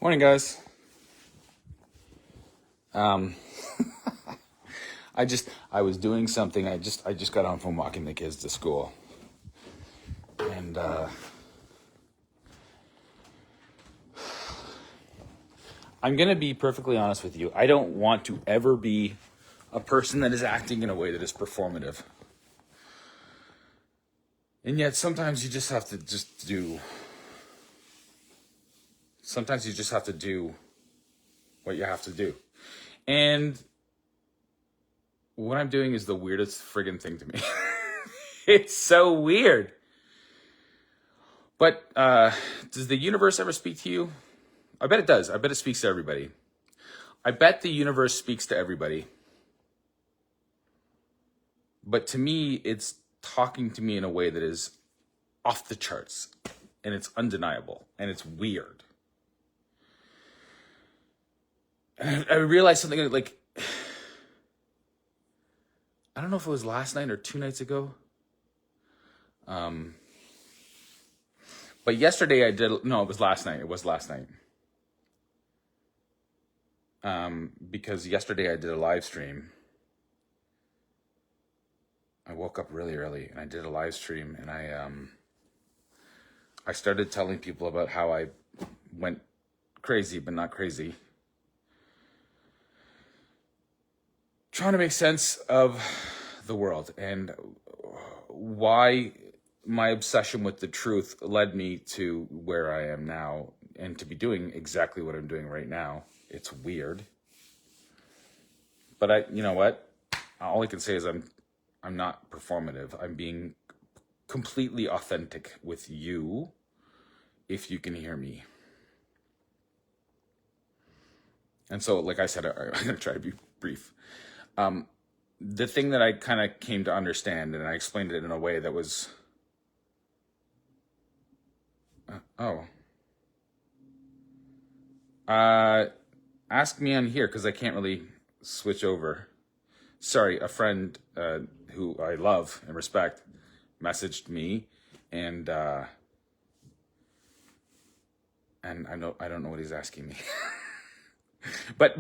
Morning, guys. Um, I was doing something. I just got home from walking the kids to school, and I'm gonna be perfectly honest with you. I don't want to ever be a person that is acting in a way that is performative, and yet sometimes you just have to do. Sometimes you just have to do what you have to do, and what I'm doing is the weirdest friggin' thing to me. It's so weird. But does the universe ever speak to you? I bet it does. I bet it speaks to everybody. I bet the universe speaks to everybody. But to me, it's talking to me in a way that is off the charts. And it's undeniable. And it's weird. And I realized something like, I don't know if it was last night or 2 nights ago. But yesterday it was last night. It was last night. Because yesterday I did a live stream. I woke up really early and I did a live stream, and I started telling people about how I went crazy, but not crazy. Trying to make sense of the world and why my obsession with the truth led me to where I am now and to be doing exactly what I'm doing right now. It's weird. But you know what? All I can say is I'm not performative. I'm being completely authentic with you, if you can hear me. And so, like I said, I'm going to try to be brief. The thing that I kind of came to understand, and I explained it in a way that was, ask me on here because I can't really switch over. Sorry, a friend who I love and respect messaged me, and I don't know what he's asking me. but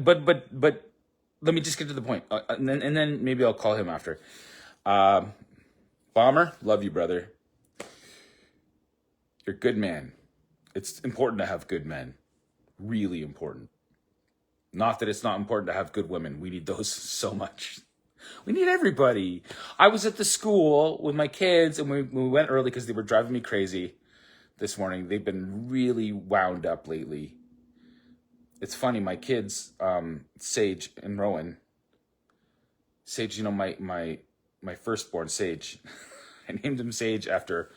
let me just get to the point, and then maybe I'll call him after. Bomber, love you, brother. You're a good man. It's important to have good men. Really important. Not that it's not important to have good women. We need those so much. We need everybody. I was at the school with my kids, and we went early because they were driving me crazy this morning. They've been really wound up lately. It's funny, my kids, Sage and Rowan. Sage, my firstborn, Sage. I named him Sage after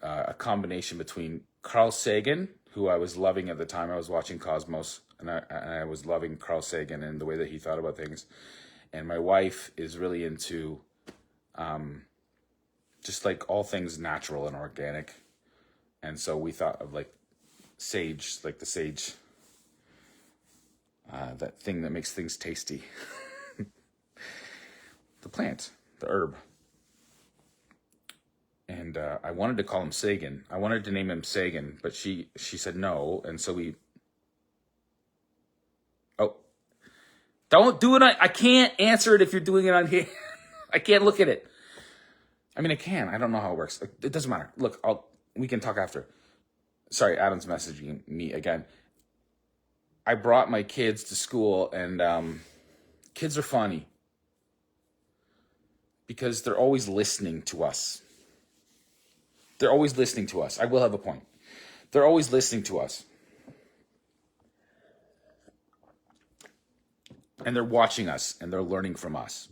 a combination between Carl Sagan, who I was loving at the time. I was watching Cosmos, and I was loving Carl Sagan and the way that he thought about things. And my wife is really into just like all things natural and organic. And so we thought of like sage, like the sage, that thing that makes things tasty. The plant, the herb. And I wanted to call him Sagan. I wanted to name him Sagan, but she said no. And so we... Oh. Don't do it. I can't answer it if you're doing it on here. I can't look at it. I mean, I can. I don't know how it works. It doesn't matter. Look, we can talk after. Sorry, Adam's messaging me again. I brought my kids to school, and kids are funny because they're always listening to us. They're always listening to us. I will have a point. They're always listening to us. And they're watching us, and they're learning from us.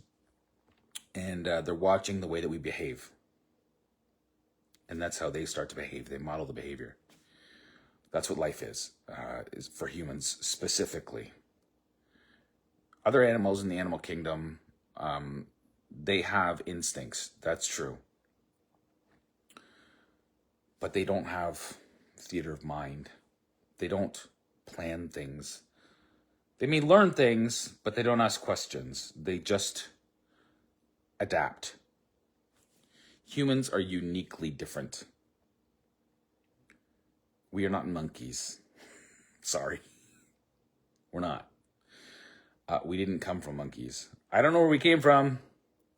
And they're watching the way that we behave. And that's how they start to behave. They model the behavior. That's what life is for humans specifically. Other animals in the animal kingdom, they have instincts. That's true. But they don't have theater of mind. They don't plan things. They may learn things, but they don't ask questions. They just adapt. Humans are uniquely different. We are not monkeys. Sorry. We're not. We didn't come from monkeys. I don't know where we came from.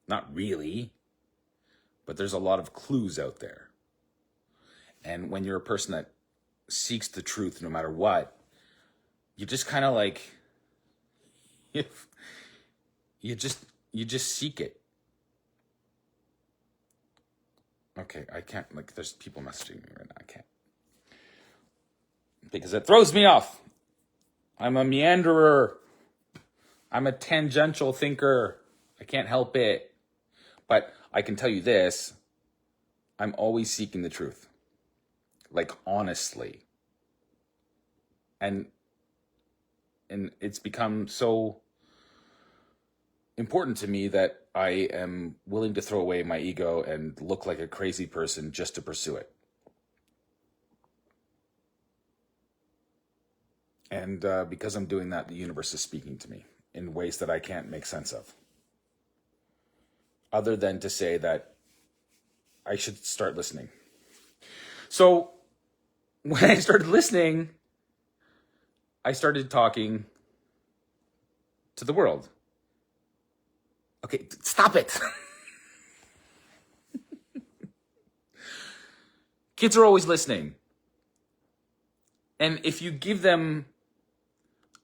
Not really. But there's a lot of clues out there. And when you're a person that seeks the truth no matter what, you just kind of like, you just seek it. Okay, I can't, like, there's people messaging me right now. I can't. Because it throws me off. I'm a meanderer. I'm a tangential thinker. I can't help it. But I can tell you this. I'm always seeking the truth. Like, honestly. And it's become so important to me that I am willing to throw away my ego and look like a crazy person just to pursue it. And because I'm doing that, the universe is speaking to me in ways that I can't make sense of. Other than to say that I should start listening. So when I started listening, I started talking to the world. Okay, stop it. Kids are always listening. And if you give them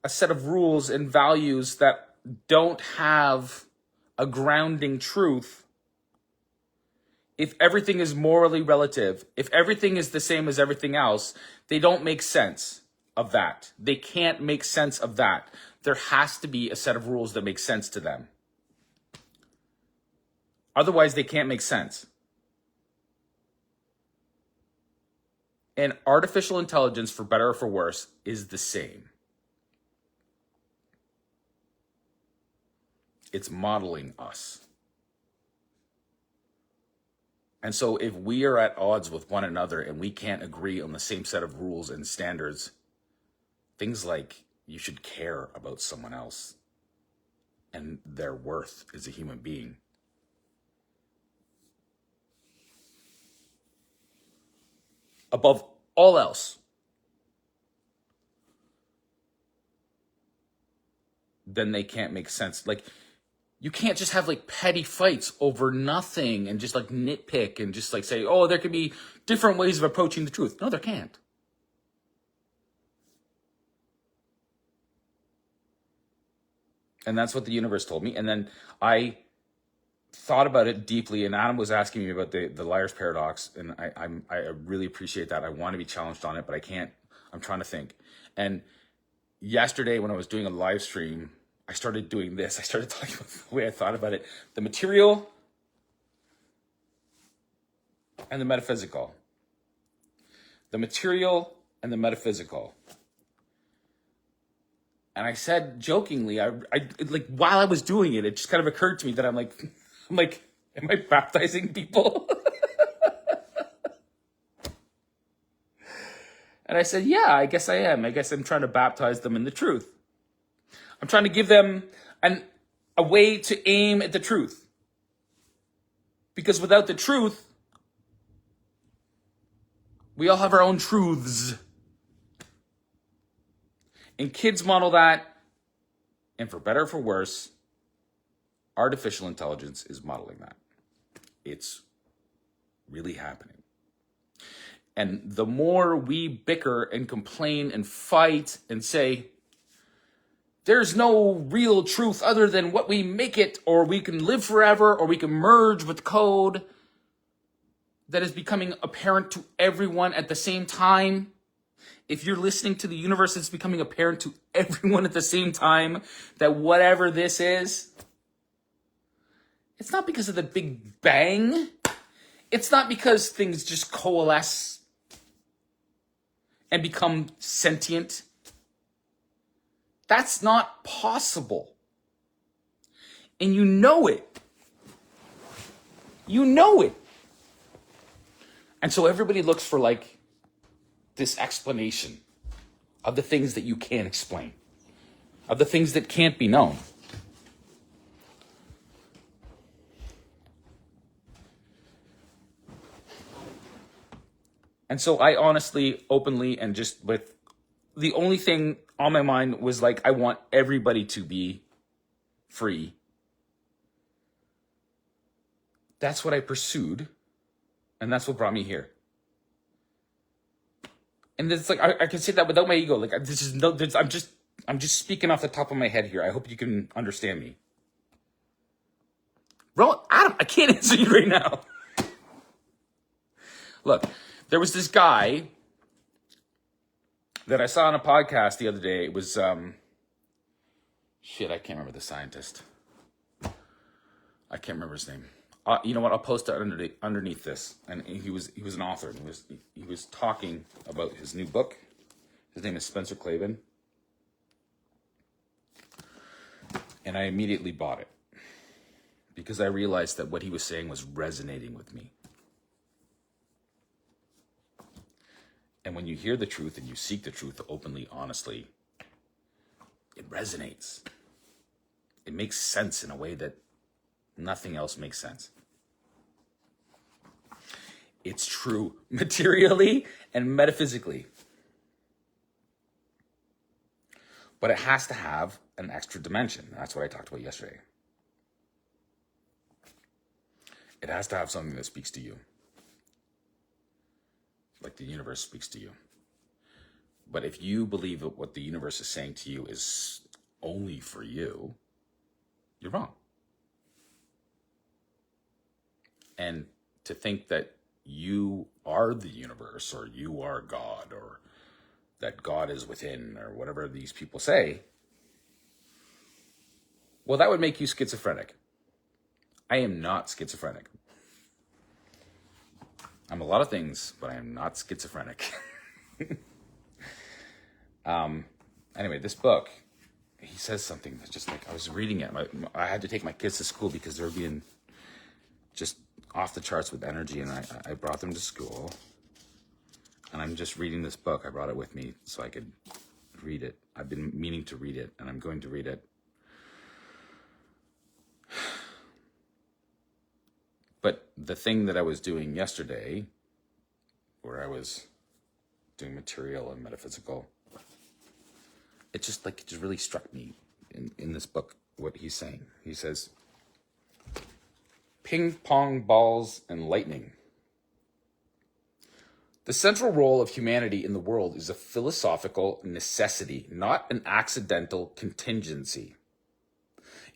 a set of rules and values that don't have a grounding truth, if everything is morally relative, if everything is the same as everything else, they don't make sense of that. They can't make sense of that. There has to be a set of rules that make sense to them. Otherwise, they can't make sense. And artificial intelligence, for better or for worse, is the same. It's modeling us. And so if we are at odds with one another and we can't agree on the same set of rules and standards, things like you should care about someone else and their worth as a human being. Above all else, then they can't make sense. Like, you can't just have like petty fights over nothing and just like nitpick and just like say, oh, there could be different ways of approaching the truth. No, there can't. And that's what the universe told me. And then I thought about it deeply, and Adam was asking me about the liar's paradox, and I really appreciate that. I want to be challenged on it, but I can't. I'm trying to think. And yesterday when I was doing a live stream, I started doing this. I started talking about the way I thought about it. The material and the metaphysical. The material and the metaphysical. And I said jokingly, I like while I was doing it, it just kind of occurred to me that I'm like, am I baptizing people? And I said, yeah, I guess I am. I guess I'm trying to baptize them in the truth. I'm trying to give them a way to aim at the truth. Because without the truth, we all have our own truths. And kids model that, and for better or for worse, artificial intelligence is modeling that. It's really happening. And the more we bicker and complain and fight and say, there's no real truth other than what we make it, or we can live forever, or we can merge with code that is becoming apparent to everyone at the same time. If you're listening to the universe, it's becoming apparent to everyone at the same time that whatever this is, it's not because of the Big Bang. It's not because things just coalesce and become sentient. That's not possible. And you know it. You know it. And so everybody looks for like this explanation of the things that you can't explain, of the things that can't be known. And so I honestly, openly, and just with the only thing on my mind was like, I want everybody to be free. That's what I pursued, and that's what brought me here. And it's like, I can say that without my ego. Like, I'm just speaking off the top of my head here. I hope you can understand me. Bro, Adam, I can't answer you right now. Look, there was this guy that I saw on a podcast the other day. It was, shit, I can't remember the scientist. I can't remember his name. You know what? I'll post it underneath this. And he was an author. And he was talking about his new book. His name is Spencer Clavin. And I immediately bought it because I realized that what he was saying was resonating with me. And when you hear the truth and you seek the truth openly, honestly, it resonates. It makes sense in a way that nothing else makes sense. It's true materially and metaphysically. But it has to have an extra dimension. That's what I talked about yesterday. It has to have something that speaks to you. Like the universe speaks to you. But if you believe that what the universe is saying to you is only for you, you're wrong. And to think that you are the universe, or you are God, or that God is within, or whatever these people say, well, that would make you schizophrenic. I am not schizophrenic. I'm a lot of things, but I am not schizophrenic. Anyway, this book, he says something that's just like, I was reading it. I had to take my kids to school because they were being just off the charts with energy, and I brought them to school. And I'm just reading this book. I brought it with me so I could read it. I've been meaning to read it, and I'm going to read it. But the thing that I was doing yesterday, where I was doing material and metaphysical, it just really struck me in this book, what he's saying. He says, ping pong balls and lightning. The central role of humanity in the world is a philosophical necessity, not an accidental contingency.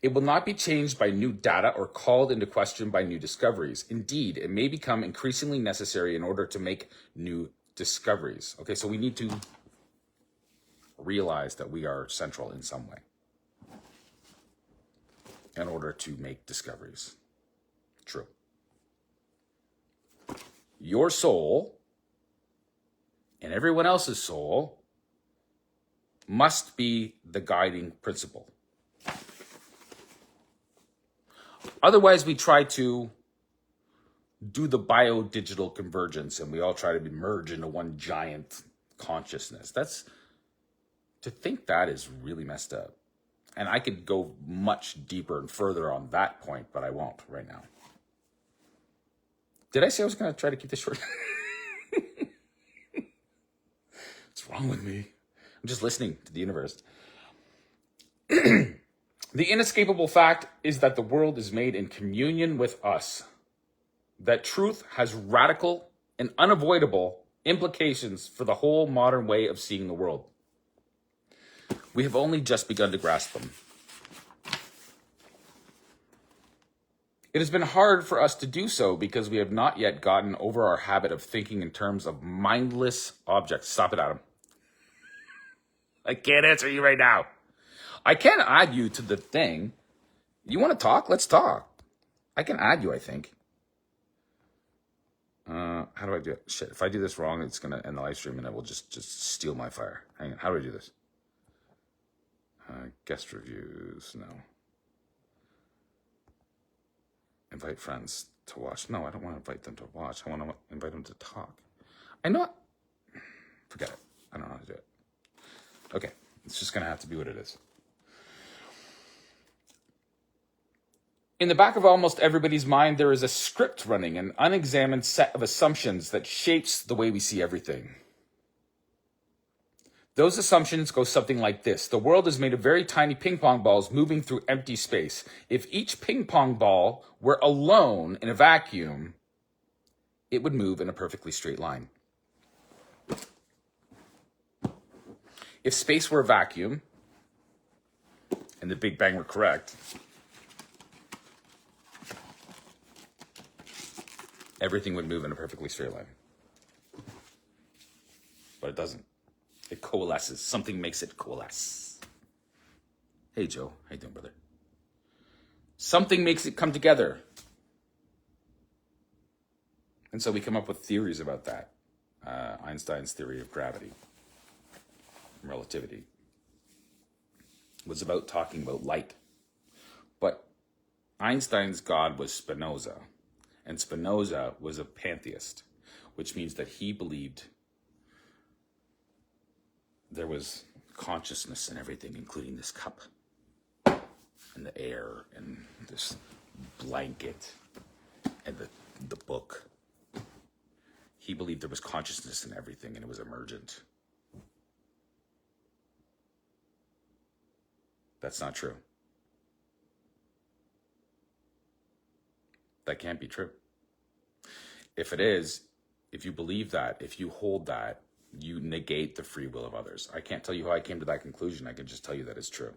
It will not be changed by new data or called into question by new discoveries. Indeed, it may become increasingly necessary in order to make new discoveries. Okay, so we need to realize that we are central in some way in order to make discoveries. True. Your soul and everyone else's soul must be the guiding principle. Otherwise, we try to do the bio-digital convergence and we all try to merge into one giant consciousness. To think that is really messed up. And I could go much deeper and further on that point, but I won't right now. Did I say I was going to try to keep this short? What's wrong with me? I'm just listening to the universe. The inescapable fact is that the world is made in communion with us. That truth has radical and unavoidable implications for the whole modern way of seeing the world. We have only just begun to grasp them. It has been hard for us to do so because we have not yet gotten over our habit of thinking in terms of mindless objects. Stop it, Adam. I can't answer you right now. I can add you to the thing. You want to talk? Let's talk. I can add you, I think. How do I do it? Shit, if I do this wrong, it's going to end the live stream and it will just steal my fire. Hang on, how do I do this? Guest reviews, no. Invite friends to watch. No, I don't want to invite them to watch. I want to invite them to talk. I know. Forget it. I don't know how to do it. Okay, it's just going to have to be what it is. In the back of almost everybody's mind, there is a script running, an unexamined set of assumptions that shapes the way we see everything. Those assumptions go something like this. The world is made of very tiny ping pong balls moving through empty space. If each ping pong ball were alone in a vacuum, it would move in a perfectly straight line. If space were a vacuum, and the Big Bang were correct, everything would move in a perfectly straight line. But it doesn't. It coalesces. Something makes it coalesce. Hey, Joe. How you doing, brother? Something makes it come together. And so we come up with theories about that. Einstein's theory of gravity, relativity, was about talking about light. But Einstein's God was Spinoza. And Spinoza was a pantheist, which means that he believed there was consciousness in everything, including this cup and the air and this blanket and the book. He believed there was consciousness in everything and it was emergent. That's not true. That can't be true. If it is, if you believe that, if you hold that, you negate the free will of others. I can't tell you how I came to that conclusion. I can just tell you that it's true.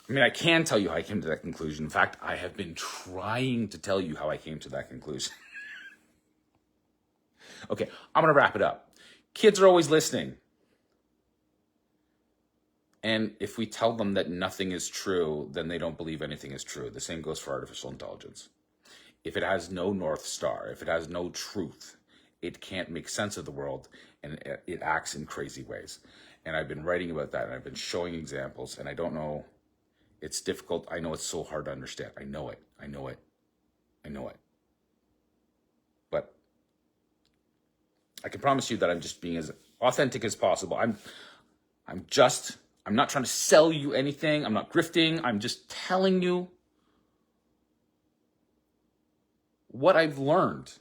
I mean, I can tell you how I came to that conclusion. In fact, I have been trying to tell you how I came to that conclusion. Okay, I'm going to wrap it up. Kids are always listening. And if we tell them that nothing is true, then they don't believe anything is true. The same goes for artificial intelligence. If it has no North Star, if it has no truth, it can't make sense of the world, and it acts in crazy ways. And I've been writing about that, and I've been showing examples, and I don't know, it's difficult. I know it's so hard to understand. I know it. But I can promise you that I'm just being as authentic as possible. I'm not trying to sell you anything. I'm not grifting. I'm just telling you what I've learned.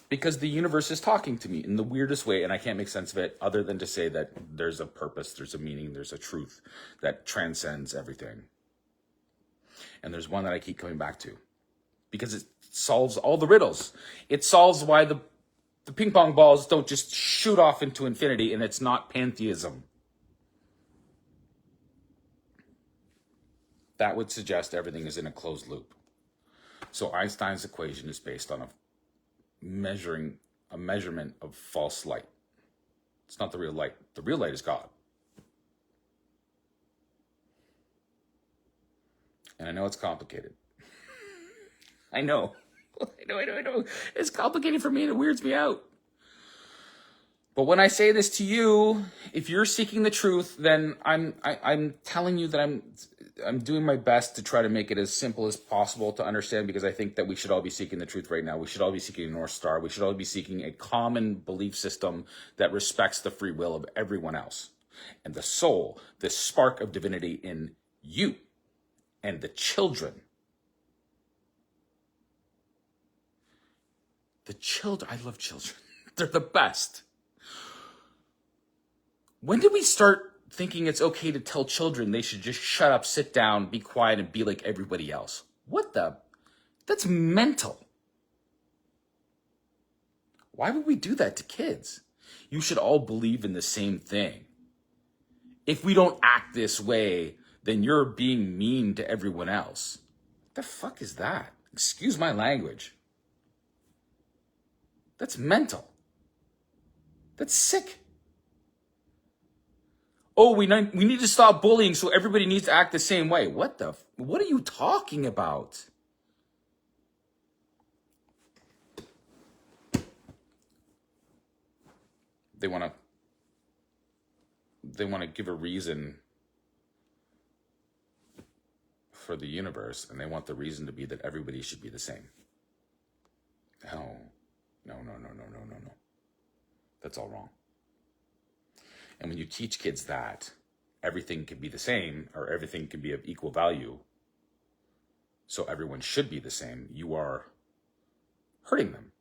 Because the universe is talking to me in the weirdest way, and I can't make sense of it other than to say that there's a purpose, there's a meaning, there's a truth that transcends everything. And there's one that I keep coming back to because it solves all the riddles. It solves why the ping pong balls don't just shoot off into infinity, and it's not pantheism. That would suggest everything is in a closed loop. So Einstein's equation is based on a measurement of false light. It's not the real light. The real light is God. And I know it's complicated. I know. It's complicated for me and it weirds me out. But when I say this to you, if you're seeking the truth, then I'm telling you that I'm doing my best to try to make it as simple as possible to understand, because I think that we should all be seeking the truth right now. We should all be seeking a North Star. We should all be seeking a common belief system that respects the free will of everyone else. And the soul, the spark of divinity in you and the children. The children, I love children. They're the best. When did we start thinking it's okay to tell children they should just shut up, sit down, be quiet, and be like everybody else? That's mental. Why would we do that to kids? You should all believe in the same thing. If we don't act this way, then you're being mean to everyone else. What the fuck is that? Excuse my language. That's mental. That's sick. Oh, we need to stop bullying, so everybody needs to act the same way. What are you talking about? They want to give a reason for the universe, and they want the reason to be that everybody should be the same. No. That's all wrong. And when you teach kids that everything can be the same, or everything can be of equal value, so everyone should be the same, you are hurting them.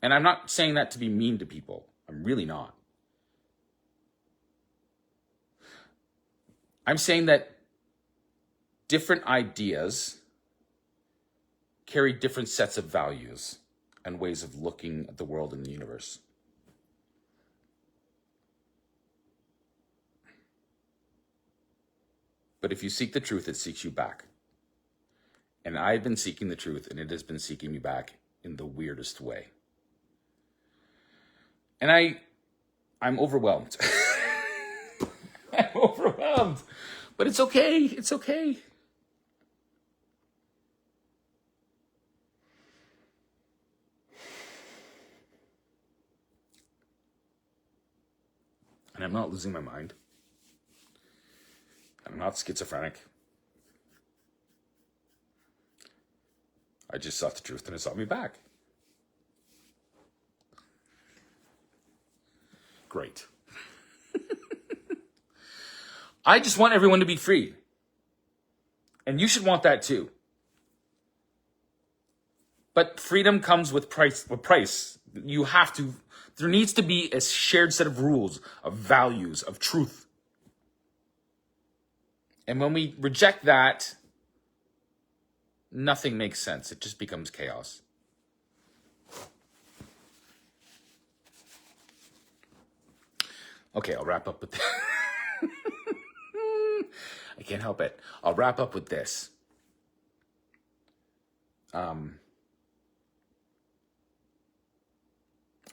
And I'm not saying that to be mean to people. I'm really not. I'm saying that different ideas carry different sets of values and ways of looking at the world and the universe. But if you seek the truth, it seeks you back. And I've been seeking the truth, and it has been seeking me back in the weirdest way. And I'm overwhelmed. I'm overwhelmed. But it's okay. It's okay. And I'm not losing my mind. I'm not schizophrenic. I just sought the truth and it sought me back. Great. I just want everyone to be free. And you should want that too. But freedom comes with price. You have to, there needs to be a shared set of rules, of values, of truth. And when we reject that, nothing makes sense. It just becomes chaos. Okay, I'll wrap up with I can't help it. I'll wrap up with this. I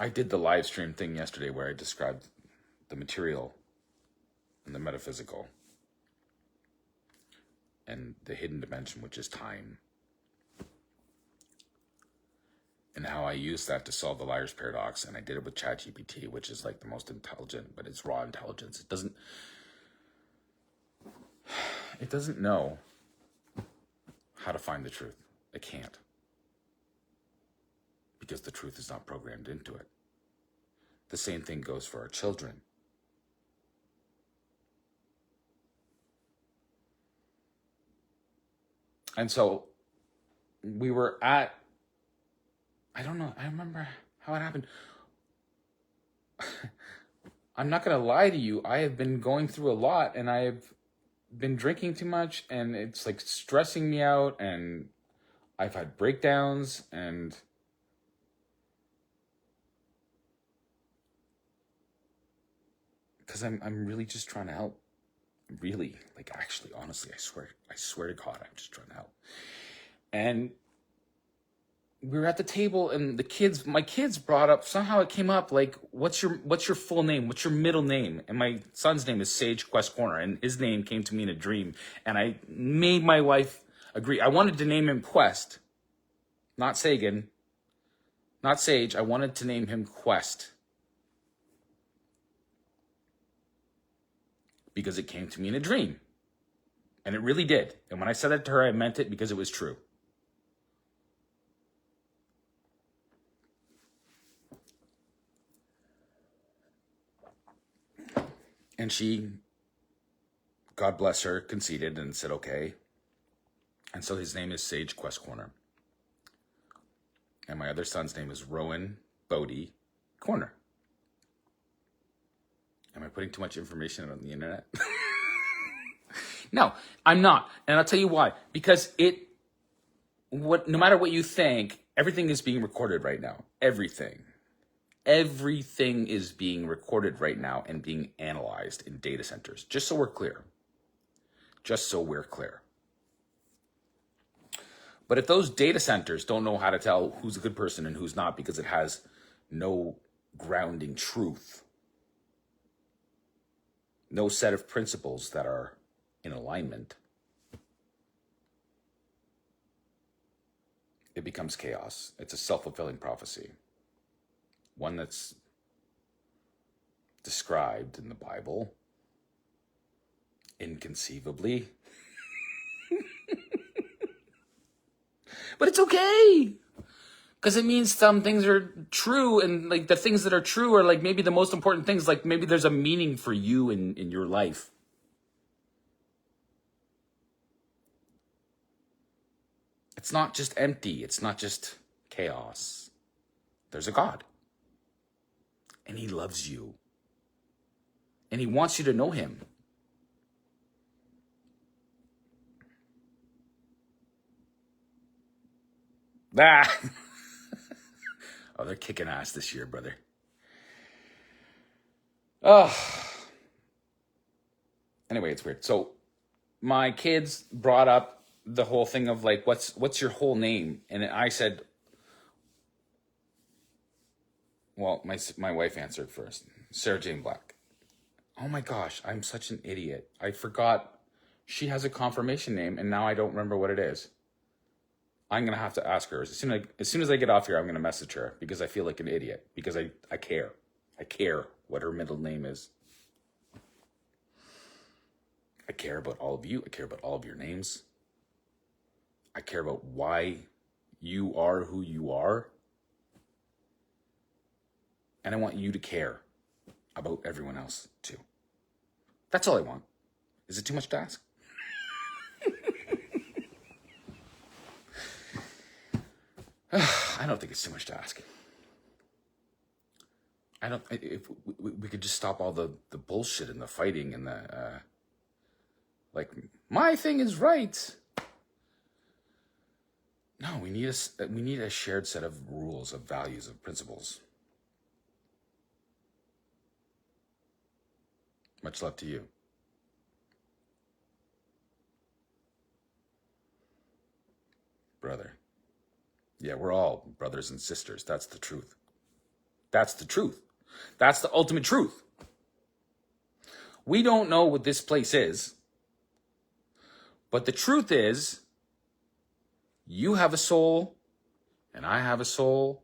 did the live stream thing yesterday where I described the material and the metaphysical and the hidden dimension, which is time. And how I used that to solve the liar's paradox. And I did it with ChatGPT, which is like the most intelligent, but it's raw intelligence. It doesn't know how to find the truth. It can't. Because the truth is not programmed into it. The same thing goes for our children. And so we were at, I don't know, I remember how it happened. I'm not going to lie to you. I have been going through a lot and I have been drinking too much and it's like stressing me out and I've had breakdowns and because I'm really just trying to help. Really, like actually, honestly, I swear to God, I'm just trying to help. And we were at the table and my kids brought up, somehow it came up like, what's your full name? What's your middle name? And my son's name is Sage Quest Corner and his name came to me in a dream. And I made my wife agree. I wanted to name him Quest, not Sagan, not Sage. I wanted to name him Quest. Because it came to me in a dream. And it really did. And when I said that to her, I meant it because it was true. And she, God bless her, conceded and said, okay. And so his name is Sage Quest Corner. And my other son's name is Rowan Bodie Corner. Am I putting too much information on the internet? No, I'm not. And I'll tell you why. Because no matter what you think, everything is being recorded right now. Everything. Everything is being recorded right now and being analyzed in data centers. Just so we're clear. Just so we're clear. But if those data centers don't know how to tell who's a good person and who's not because it has no grounding truth, no set of principles that are in alignment, it becomes chaos. It's a self-fulfilling prophecy. One that's described in the Bible inconceivably. But it's okay. Because it means some things are true, and like the things that are true are like maybe the most important things, like maybe there's a meaning for you in your life. It's not just empty. It's not just chaos. There's a God. And he loves you. And he wants you to know him. Ah! Oh, they're kicking ass this year, brother. Oh. Anyway, it's weird. So my kids brought up the whole thing of like, what's your whole name? And I said, well, my wife answered first. Sarah Jane Black. Oh my gosh, I'm such an idiot. I forgot she has a confirmation name, and now I don't remember what it is. I'm going to have to ask her. As soon as I get off here, I'm going to message her because I feel like an idiot. Because I care. I care what her middle name is. I care about all of you. I care about all of your names. I care about why you are who you are. And I want you to care about everyone else too. That's all I want. Is it too much to ask? I don't think it's too much to ask. If we could just stop all the bullshit and the fighting and the, like, my thing is right. No, we need a shared set of rules, of values, of principles. Much love to you. Brother. Yeah, we're all brothers and sisters. That's the truth. That's the truth. That's the ultimate truth. We don't know what this place is, but the truth is, you have a soul, and I have a soul,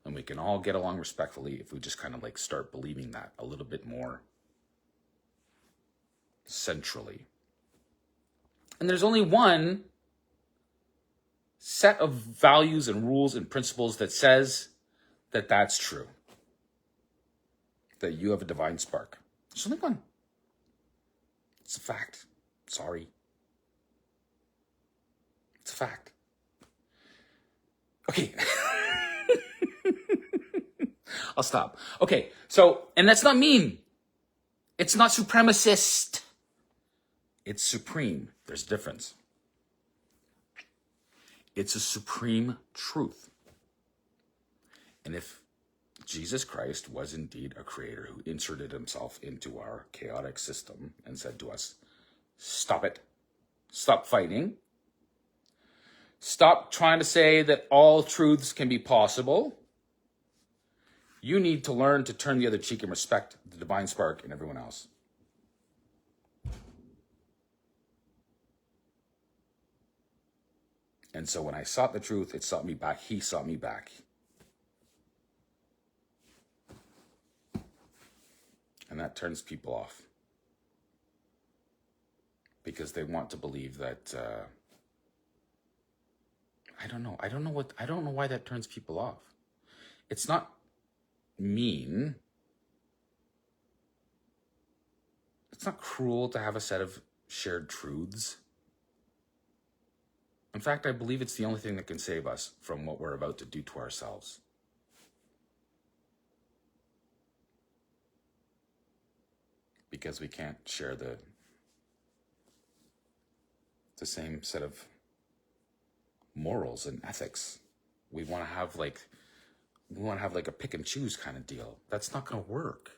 and we can all get along respectfully if we just kind of like start believing that a little bit more centrally. And there's only one set of values and rules and principles that says that that's true. That you have a divine spark. There's only one. It's a fact. Sorry. It's a fact. Okay. I'll stop. Okay, so, and that's not mean. It's not supremacist. It's supreme. There's a difference. It's a supreme truth. And if Jesus Christ was indeed a creator who inserted himself into our chaotic system and said to us, stop it, stop fighting, stop trying to say that all truths can be possible. You need to learn to turn the other cheek and respect the divine spark in everyone else. And so when I sought the truth, it sought me back. He sought me back. And that turns people off. Because they want to believe that, I don't know. I don't know why that turns people off. It's not mean. It's not cruel to have a set of shared truths. In fact, I believe it's the only thing that can save us from what we're about to do to ourselves. Because we can't share the same set of morals and ethics. We want to have like a pick and choose kind of deal. That's not going to work.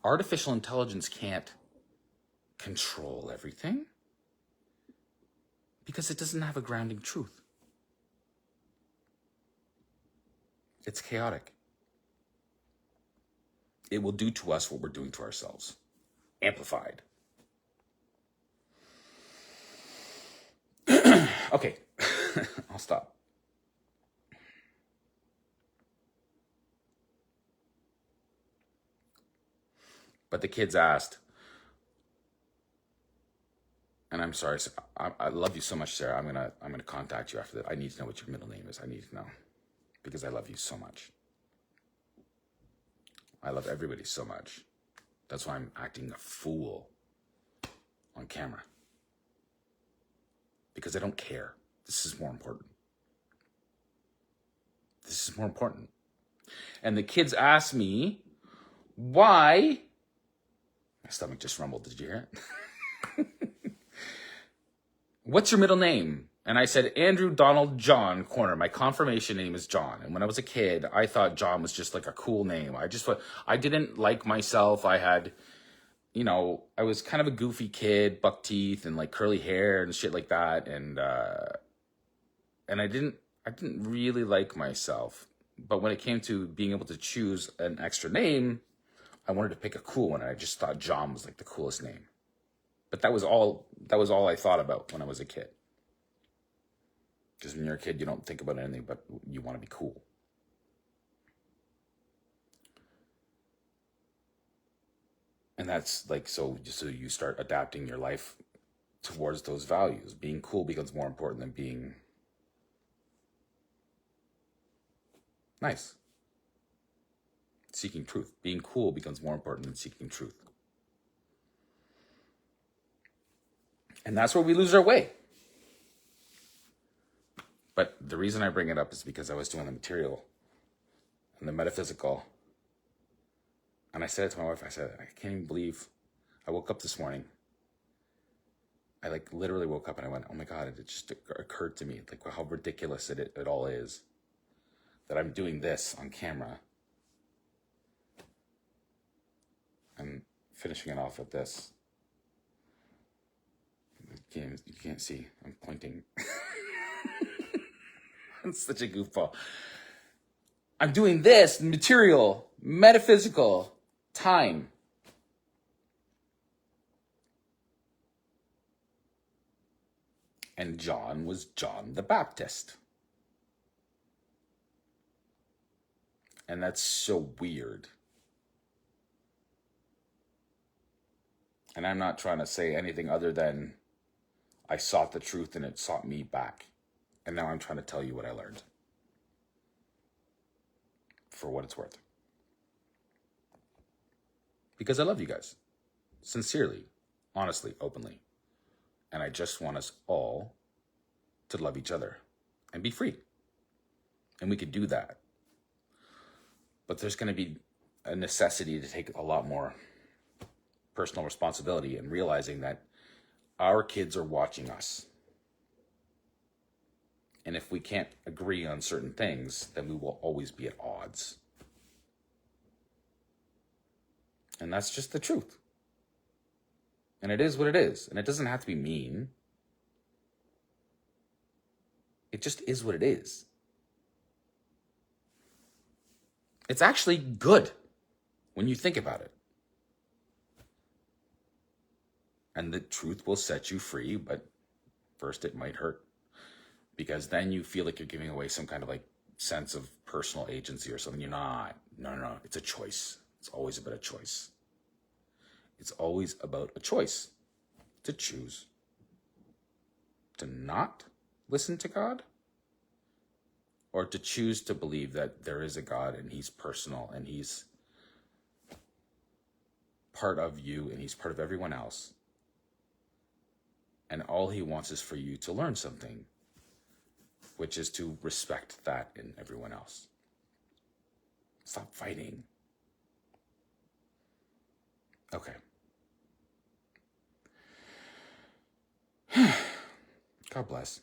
Artificial intelligence can't control everything because it doesn't have a grounding truth. It's chaotic. It will do to us what we're doing to ourselves. Amplified. Okay, I'll stop. But the kids asked, and I'm sorry, I love you so much, Sarah. I'm gonna contact you after that. I need to know what your middle name is. I need to know because I love you so much. I love everybody so much. That's why I'm acting a fool on camera. Because I don't care. This is more important. This is more important. And the kids asked me, why? My stomach just rumbled. Did you hear it? What's your middle name? And I said, Andrew Donald John Corner. My confirmation name is John. And when I was a kid, I thought John was just like a cool name. I didn't like myself. I had, I was kind of a goofy kid, buck teeth and like curly hair and shit like that. And I didn't really like myself. But when it came to being able to choose an extra name, I wanted to pick a cool one. And I just thought John was like the coolest name. But that was all I thought about when I was a kid. Because when you're a kid, you don't think about anything but you want to be cool. And that's like, so you start adapting your life towards those values. Being cool becomes more important than being nice. Seeking truth. Being cool becomes more important than seeking truth. And that's where we lose our way. But the reason I bring it up is because I was doing the material and the metaphysical. And I said it to my wife, I said, I can't even believe I woke up this morning. I like literally woke up and I went, oh my God, it just occurred to me like how ridiculous it all is that I'm doing this on camera. I'm finishing it off with this. You can't see, I'm pointing. I'm such a goofball. I'm doing this, material, metaphysical, time. And John was John the Baptist. And that's so weird. And I'm not trying to say anything other than I sought the truth and it sought me back. And now I'm trying to tell you what I learned. For what it's worth. Because I love you guys. Sincerely, honestly, openly. And I just want us all to love each other and be free. And we could do that. But there's going to be a necessity to take a lot more personal responsibility and realizing that our kids are watching us. And if we can't agree on certain things, then we will always be at odds. And that's just the truth. And it is what it is. And it doesn't have to be mean. It just is what it is. It's actually good when you think about it. And the truth will set you free, but first it might hurt. Because then you feel like you're giving away some kind of like sense of personal agency or something. You're not. No. It's a choice. It's always about a choice. It's always about a choice to choose to not listen to God or to choose to believe that there is a God and he's personal and he's part of you and he's part of everyone else. And all he wants is for you to learn something, which is to respect that in everyone else. Stop fighting. Okay. God bless.